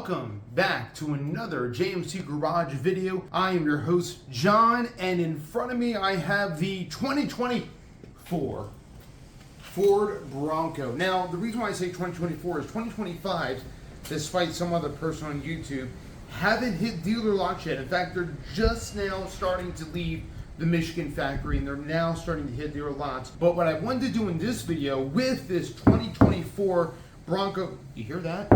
Welcome back to another jmcGarage video. I am your host, John, and in front of me I have the 2024 Ford Bronco. Now, the reason why I say 2024 is 2025, despite some other person on YouTube, haven't hit dealer lots yet. In fact, they're just now starting to leave the Michigan factory, and they're now starting to hit dealer lots. But what I wanted to do in this video with this 2024 Bronco, you hear that?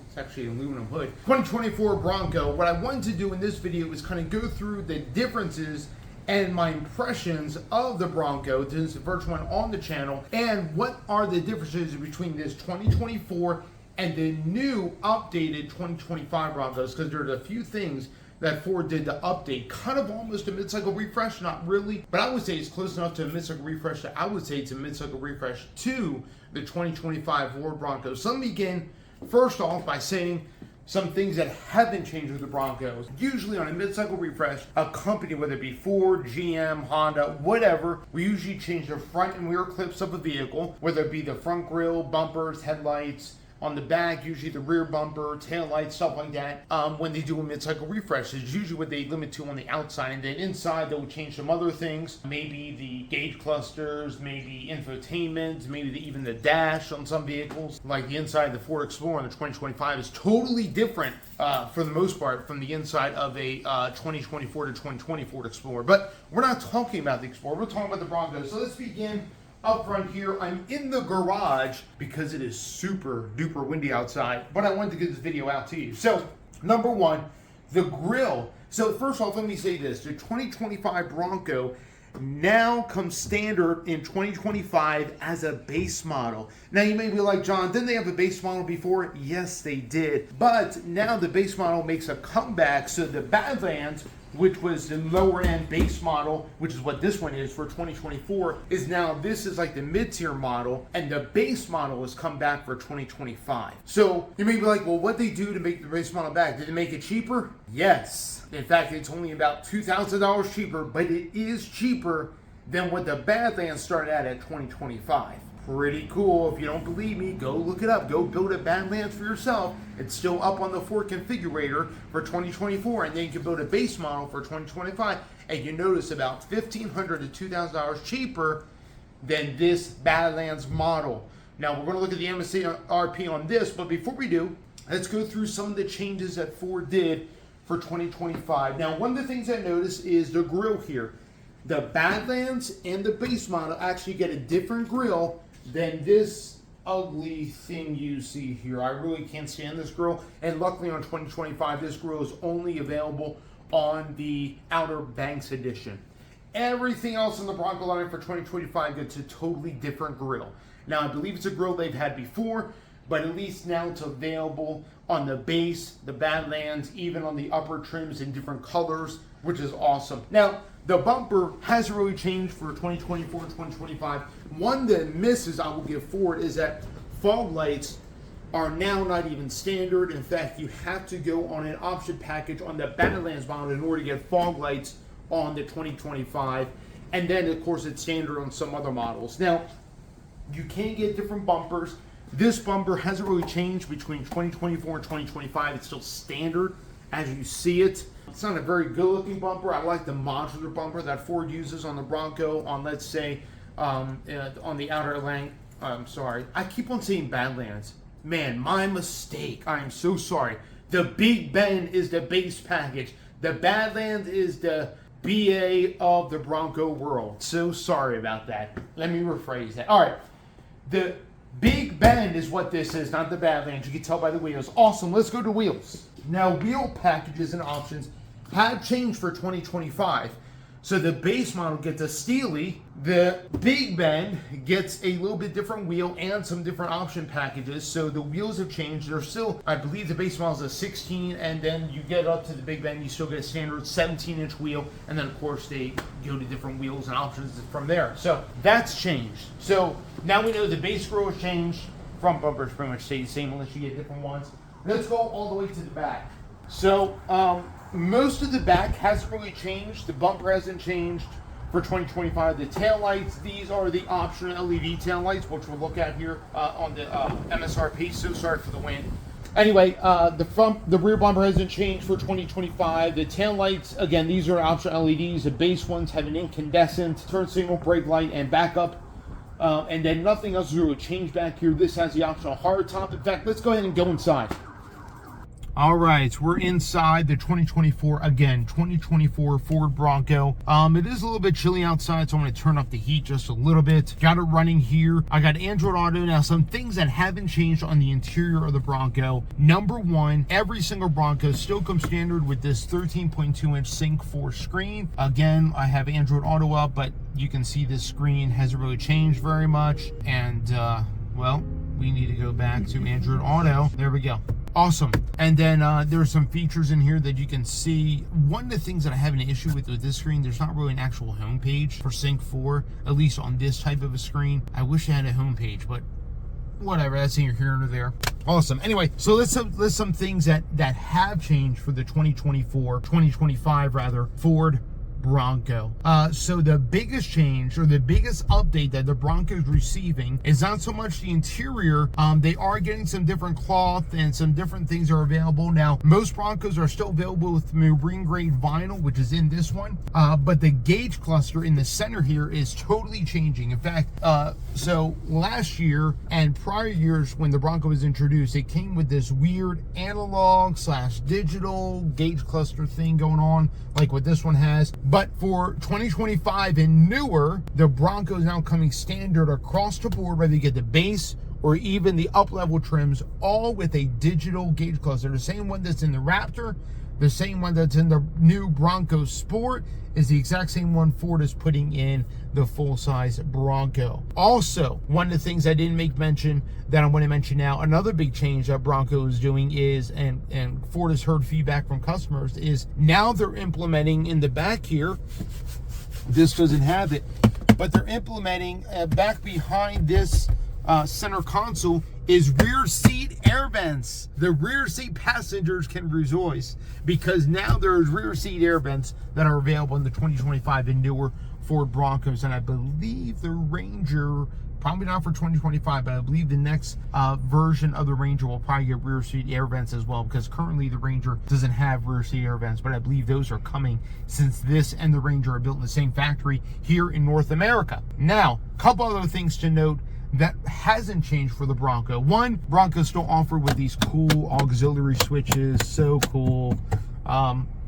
It's actually an aluminum hood. 2024 Bronco. What I wanted to do in this video is kind of go through the differences and my impressions of the Bronco. This is the first one on the channel. And what are the differences between this 2024 and the new updated 2025 Broncos? Because there's a few things that Ford did to update, kind of almost a mid-cycle refresh, not really, but I would say it's close enough to a mid-cycle refresh that I would say it's a mid-cycle refresh to the 2025 Ford Broncos. So let me begin first off by saying some things that haven't changed with the Broncos. Usually on a mid-cycle refresh, a company, whether it be Ford, GM, Honda, whatever, we usually change the front and rear clips of a vehicle, whether it be the front grille, bumpers, headlights, on the back, usually the rear bumper, tail lights, stuff like that. When they do a mid-cycle refresh, is usually what they limit to on the outside. And then inside, they'll change some other things. Maybe the gauge clusters, maybe infotainment, maybe even the dash on some vehicles. Like the inside of the Ford Explorer in the 2025 is totally different for the most part from the inside of a 2024 to 2020 Ford Explorer. But we're not talking about the Explorer, we're talking about the Broncos. So let's begin up front here. I'm in the garage because it is super duper windy outside, but I wanted to get this video out to you. So, number one, the grille. So first off, let me say this. The 2025 Bronco now comes standard in 2025 as a base model. Now you may be like, John, didn't they have a base model before? Yes, they did. But now the base model makes a comeback. So the Badlands, which was the lower end base model, which is what this one is for 2024, is now, this is like the mid-tier model, and the base model has come back for 2025. So you may be like, well, what they do to make the base model back? Did it make it cheaper? Yes. In fact, it's only about $2,000 cheaper, but it is cheaper than what the Badlands started at 2025. Pretty cool. If you don't believe me, go look it up. Go build a Badlands for yourself. It's still up on the Ford configurator for 2024, and then you can build a base model for 2025, and you notice about $1,500 to $2,000 cheaper than this Badlands model. Now we're going to look at the MSRP on this, but before we do, let's go through some of the changes that Ford did for 2025. Now, one of the things I noticed is the grille here. The Badlands and the base model actually get a different grille than this ugly thing you see here. I really can't stand this grille, and luckily on 2025 this grille is only available on the Outer Banks edition. Everything else in the Bronco line for 2025 gets a totally different grille. Now I believe it's a grille they've had before, but at least now it's available on the base, the Badlands, even on the upper trims in different colors, which is awesome. Now, the bumper hasn't really changed for 2024 and 2025. One that misses I will give Ford is that fog lights are now not even standard. In fact, you have to go on an option package on the Badlands model in order to get fog lights on the 2025. And then, of course, it's standard on some other models. Now, you can get different bumpers. This bumper hasn't really changed between 2024 and 2025. It's still standard as you see it. It's not a very good looking bumper. I like the modular bumper that Ford uses on the Bronco on, let's say, on the outer length. I'm sorry. I keep on saying Badlands. Man, my mistake. I am so sorry. The Big Bend is the base package. The Badlands is the BA of the Bronco world. So sorry about that. Let me rephrase that. All right. The Big Bend is what this is, not the Badlands. You can tell by the wheels. Awesome. Let's go to wheels. Now, wheel packages and options have changed for 2025. So the base model gets a Steely. The Big Bend gets a little bit different wheel and some different option packages. So the wheels have changed. They're still, I believe the base model is a 16, and then you get up to the Big Bend, you still get a standard 17-inch wheel. And then, of course, they go to different wheels and options from there. So that's changed. So now we know the base grille has changed. Front bumpers pretty much stay the same unless you get different ones. Let's go all the way to the back. So most of the back hasn't really changed. The bumper hasn't changed for 2025. The tail lights, these are the optional LED tail lights, which we'll look at here on the MSRP. So sorry for the wind. Anyway, the rear bumper hasn't changed for 2025. The tail lights, again, these are optional LEDs. The base ones have an incandescent turn signal, brake light, and backup. And then nothing else is really changed back here. This has the optional hard top. In fact, let's go ahead and go inside. All right, we're inside the 2024 Ford Bronco. It is a little bit chilly outside, so I'm going to turn up the heat just a little bit. Got it running here. I got Android Auto. Now, some things that haven't changed on the interior of the Bronco. Number one, every single Bronco still comes standard with this 13.2-inch Sync 4 screen. Again, I have Android Auto up, but you can see this screen hasn't really changed very much. And, well, we need to go back to Android Auto. There we go. Awesome. And then there's some features in here that you can see. One of the things that I have an issue with this screen, there's not really an actual home page for Sync 4, at least on this type of a screen. I wish I had a home page, but whatever, that's here or there. Awesome. Anyway, so let's some things that have changed for the 2025 Ford Bronco. So the biggest change, or the biggest update that the Bronco is receiving, is not so much the interior. They are getting some different cloth and some different things are available. Now, most Broncos are still available with marine grade vinyl, which is in this one, but the gauge cluster in the center here is totally changing. In fact, so last year and prior years when the Bronco was introduced, it came with this weird analog / digital gauge cluster thing going on, like what this one has. But for 2025 and newer, the Bronco is now coming standard across the board, whether you get the base or even the up-level trims, all with a digital gauge cluster. The same one that's in the Raptor, the same one that's in the new Bronco Sport, is the exact same one Ford is putting in the full-size Bronco. Also, one of the things I didn't make mention that I'm going to mention now, another big change that Bronco is doing is, and Ford has heard feedback from customers, is now they're implementing in the back here, this doesn't have it, but they're implementing back behind this center console is rear seat air vents. The rear seat passengers can rejoice because now there's rear seat air vents that are available in the 2025 and newer Ford Broncos. And I believe the Ranger, probably not for 2025, but I believe the next version of the Ranger will probably get rear seat air vents as well, because currently the Ranger doesn't have rear seat air vents, but I believe those are coming since this and the Ranger are built in the same factory here in North America. Now, a couple other things to note that hasn't changed for the Bronco. One, Bronco's still offered with these cool auxiliary switches, so cool.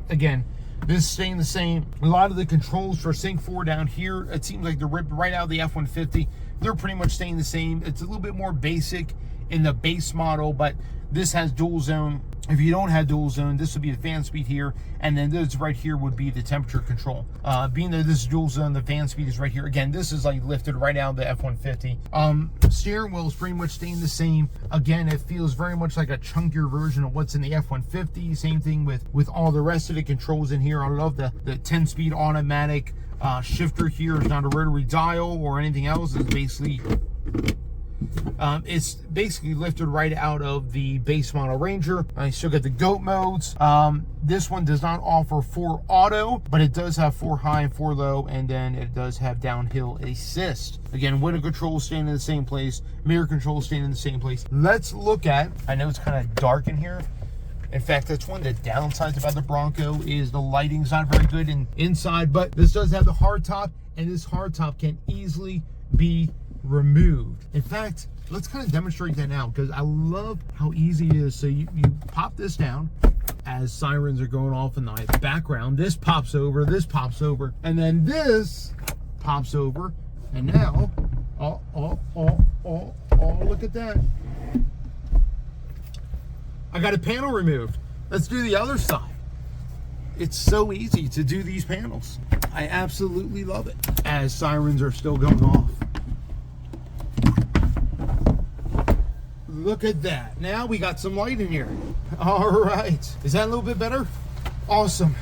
Again, this is staying the same. A lot of the controls for Sync 4 down here, it seems like they're ripped right out of the F-150. They're pretty much staying the same. It's a little bit more basic in the base model, but this has dual zone. If you don't have dual zone, this would be the fan speed here, and then this right here would be the temperature control. Being that this is dual zone, the fan speed is right here. Again, this is like lifted right out of the F-150. Steering wheel is pretty much staying the same. Again, it feels very much like a chunkier version of what's in the F-150. Same thing with all the rest of the controls in here. I love the 10-speed automatic shifter here. It's not a rotary dial or anything else. It's basically lifted right out of the base model Ranger. I still got the GOAT modes. This one does not offer 4 auto, but it does have 4 high and 4 low, and then it does have downhill assist. Again, window control staying in the same place, mirror control staying in the same place. Let's look at, I know it's kind of dark in here. In fact, that's one of the downsides about the Bronco is the lighting's not very good inside, but this does have the hard top, and this hard top can easily be removed. In fact, let's kind of demonstrate that now, because I love how easy it is. So you pop this down as sirens are going off in the background. This pops over, and then this pops over, and now, look at that. I got a panel removed. Let's do the other side. It's so easy to do these panels. I absolutely love it. As sirens are still going off. Look at that. Now we got some light in here. All right. Is that a little bit better? Awesome.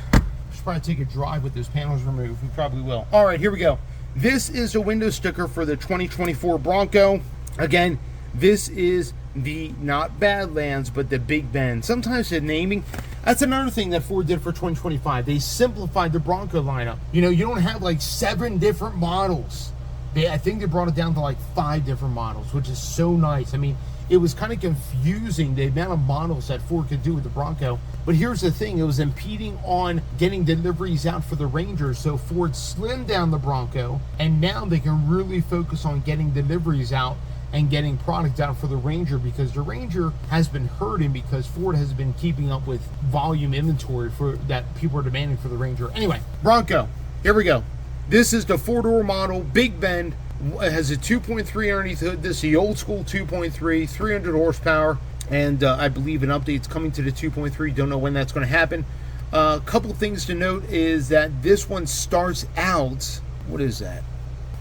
Should probably take a drive with those panels removed. We probably will. All right, here we go. This is a window sticker for the 2024 Bronco. Again, this is the not Badlands, but the Big Bend. Sometimes the naming, that's another thing that Ford did for 2025. They simplified the Bronco lineup. You know, you don't have like 7 different models. I think they brought it down to like 5 different models, which is so nice. I mean, it was kind of confusing the amount of models that Ford could do with the Bronco. But here's the thing, it was impeding on getting deliveries out for the Ranger. So Ford slimmed down the Bronco, and now they can really focus on getting deliveries out and getting product out for the Ranger, because the Ranger has been hurting because Ford has been keeping up with volume inventory for that people are demanding for the Ranger. Anyway, Bronco, here we go. This is the 4-door model, Big Bend. It has a 2.3 underneath the hood. This is the old school 2.3, 300 horsepower, and I believe an update's coming to the 2.3. Don't know when that's going to happen. A couple of things to note is that this one starts out, what is that?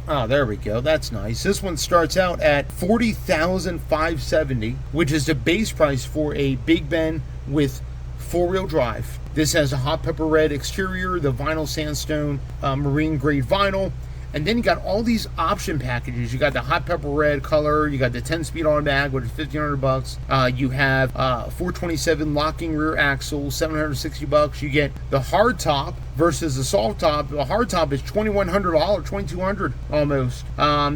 Oh, there we go. That's nice. This one starts out at $40,570, which is the base price for a Big Bend with 4-wheel drive. This has a hot pepper red exterior, the vinyl sandstone marine grade vinyl. And then you got all these option packages. You got the hot pepper red color. You got the 10-speed automatic, which is $1,500. You have 427 locking rear axle, $760. You get the hard top versus the soft top. The hard top is $2,100, $2,200 almost.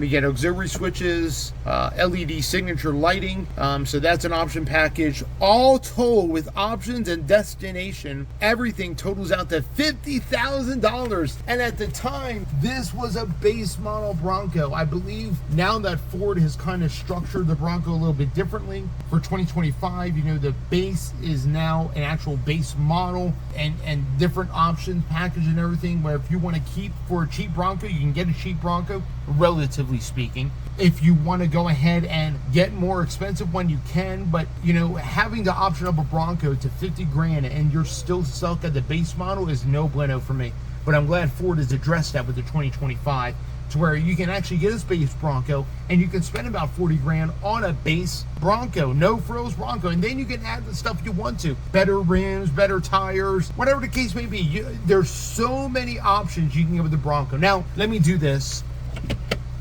You get auxiliary switches, LED signature lighting. So that's an option package. All told, with options and destination, everything totals out to $50,000. And at the time, this was a base model Bronco. I believe now that Ford has kind of structured the Bronco a little bit differently for 2025, you know, the base is now an actual base model and different options, package and everything, where if you want to keep for a cheap Bronco, you can get a cheap Bronco, relatively speaking. If you want to go ahead and get more expensive one, you can, but you know, having the option of a Bronco to 50 grand and you're still stuck at the base model is no bueno for me. But I'm glad Ford has addressed that with the 2025 to where you can actually get a base Bronco and you can spend about 40 grand on a base Bronco, no frills Bronco, and then you can add the stuff you want to. Better rims, better tires, whatever the case may be. There's so many options you can get with the Bronco. Now, let me do this.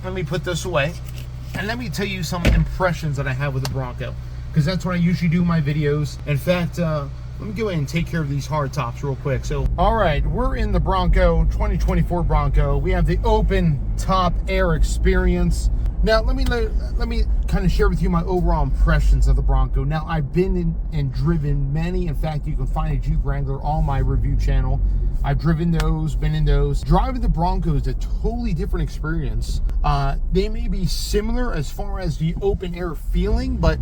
Let me put this away. And let me tell you some impressions that I have with the Bronco, because that's what I usually do in my videos. In fact, let me go ahead and take care of these hard tops real quick. So, all right, we're in the Bronco, 2024 Bronco. We have the open top air experience. Now, let me kind of share with you my overall impressions of the Bronco. Now, I've been in and driven many. In fact, you can find a Jeep Wrangler on my review channel. I've driven those, been in those. Driving the Bronco is a totally different experience. They may be similar as far as the open air feeling, but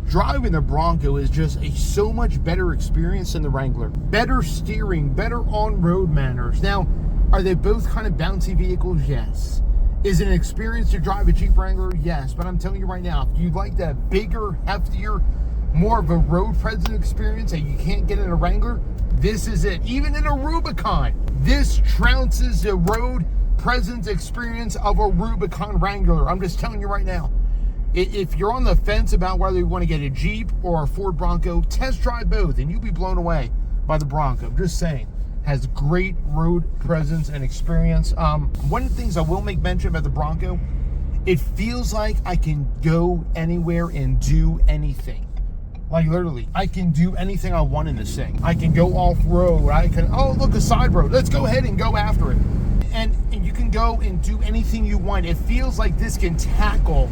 driving the Bronco is just a so much better experience than the Wrangler. Better steering, better on-road manners. Now, are they both kind of bouncy vehicles? Yes. Is it an experience to drive a Jeep Wrangler? Yes. But I'm telling you right now, if you like that bigger, heftier, more of a road presence experience that you can't get in a Wrangler, this is it. Even in a Rubicon, this trounces the road presence experience of a Rubicon Wrangler. I'm just telling you right now. If you're on the fence about whether you want to get a Jeep or a Ford Bronco, test drive both and you'll be blown away by the Bronco. Just saying, has great road presence and experience. One of the things I will make mention about the Bronco, it feels like I can go anywhere and do anything. Like literally, I can do anything I want in this thing. I can go off-road. I can, oh, look, a side road. Let's go ahead and go after it. And you can go and do anything you want. It feels like this can tackle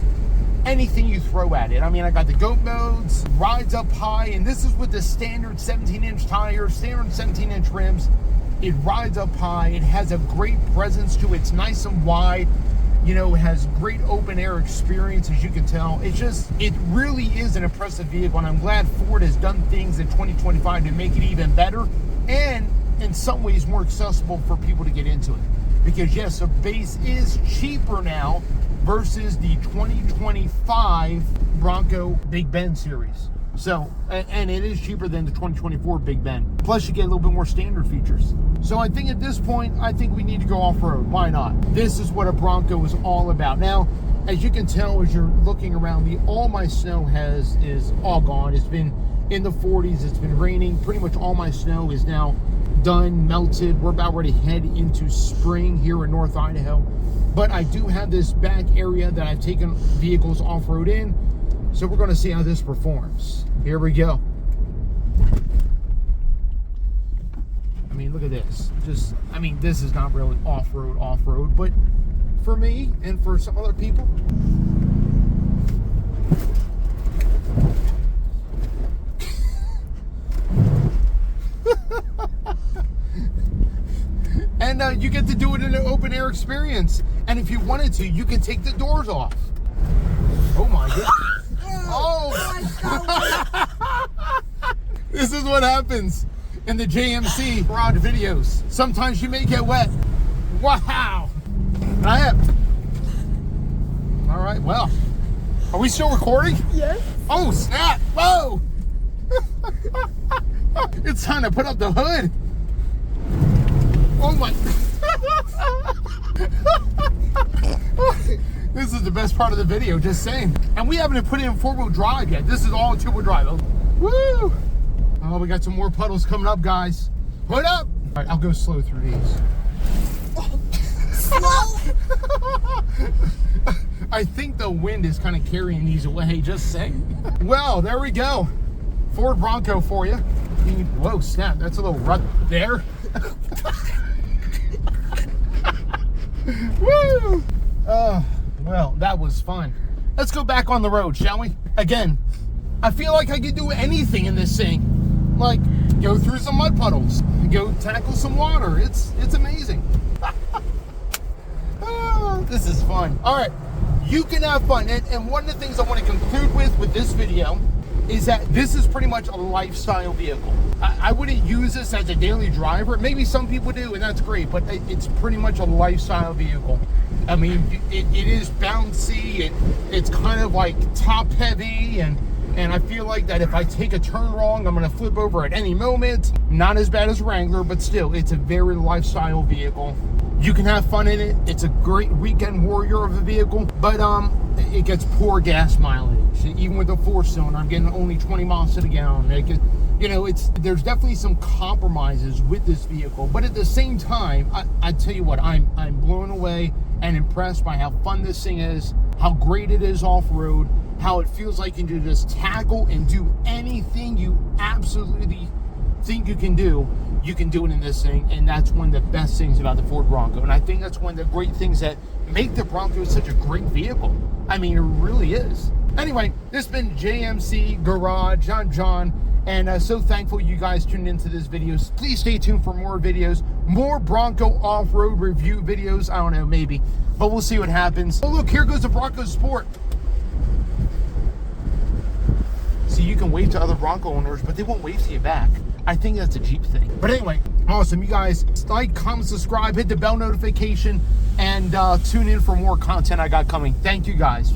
anything you throw at it. I mean, I got the goat modes, rides up high, and this is with the standard 17-inch tires, standard 17-inch rims. It rides up high. It has a great presence to it. It's nice and wide. You know, it has great open air experience, as you can tell. It really is an impressive vehicle, and I'm glad Ford has done things in 2025 to make it even better and in some ways more accessible for people to get into it. Because yes, the base is cheaper now versus the 2025 Bronco Big Bend series. So, and it is cheaper than the 2024 Big Bend. Plus you get a little bit more standard features. So I think at this point, I think we need to go off-road. Why not? This is what a Bronco is all about. Now, as you can tell, as you're looking around, all my snow is all gone. It's been in the 40s, it's been raining. Pretty much all my snow is now done, melted. We're about ready to head into spring here in North Idaho. But I do have this back area that I've taken vehicles off-road in. So we're going to see how this performs. Here we go. I mean, look at this. I mean, this is not really off-road, but for me and for some other people. And you get to do it in an open air experience. And if you wanted to, you can take the doors off. Oh my goodness. Oh! This is what happens in the JMC garage videos. Sometimes you may get wet. Wow! I have. All right, well. Are we still recording? Yes. Oh, snap! Whoa! It's time to put up the hood. Oh my. This is the best part of the video, just saying. And we haven't put in 4-wheel drive yet. This is all 2-wheel drive. Woo! Oh, we got some more puddles coming up, guys. Put up! All right, I'll go slow through these. Slow? I think the wind is kind of carrying these away, just saying. Well, there we go. Ford Bronco for you. Whoa, snap. That's a little rut there. Woo! Well, that was fun. Let's go back on the road, shall we? Again, I feel like I could do anything in this thing. Like, go through some mud puddles, go tackle some water. It's amazing. This is fun. All right, you can have fun. And one of the things I want to conclude with this video is that this is pretty much a lifestyle vehicle. I wouldn't use this as a daily driver. Maybe some people do, and that's great, but it's pretty much a lifestyle vehicle. I mean, it is bouncy, it's kind of like top heavy, and I feel like that if I take a turn wrong, I'm gonna flip over at any moment. Not as bad as Wrangler, but still, it's a very lifestyle vehicle. You can have fun in it. It's a great weekend warrior of a vehicle, but it gets poor gas mileage. Even with the 4-cylinder, I'm getting only 20 miles to the gallon. You know, there's definitely some compromises with this vehicle, but at the same time, I tell you what, I'm blown away and impressed by how fun this thing is, how great it is off-road, how it feels like you can just tackle and do anything you absolutely think you can do it in this thing. And that's one of the best things about the Ford Bronco, and I think that's one of the great things that make the Bronco such a great vehicle. I mean, it really is. Anyway, this has been JMC Garage. I'm John, and so thankful you guys tuned into this video. Please stay tuned for more videos, more Bronco off-road review videos. I don't know, maybe, but we'll see what happens. Oh look, here goes the Bronco Sport. See, you can wave to other Bronco owners, but they won't wave to you back. I think that's a Jeep thing. But anyway, awesome. You guys like, comment, subscribe, hit the bell notification, and tune in for more content I got coming. Thank you guys.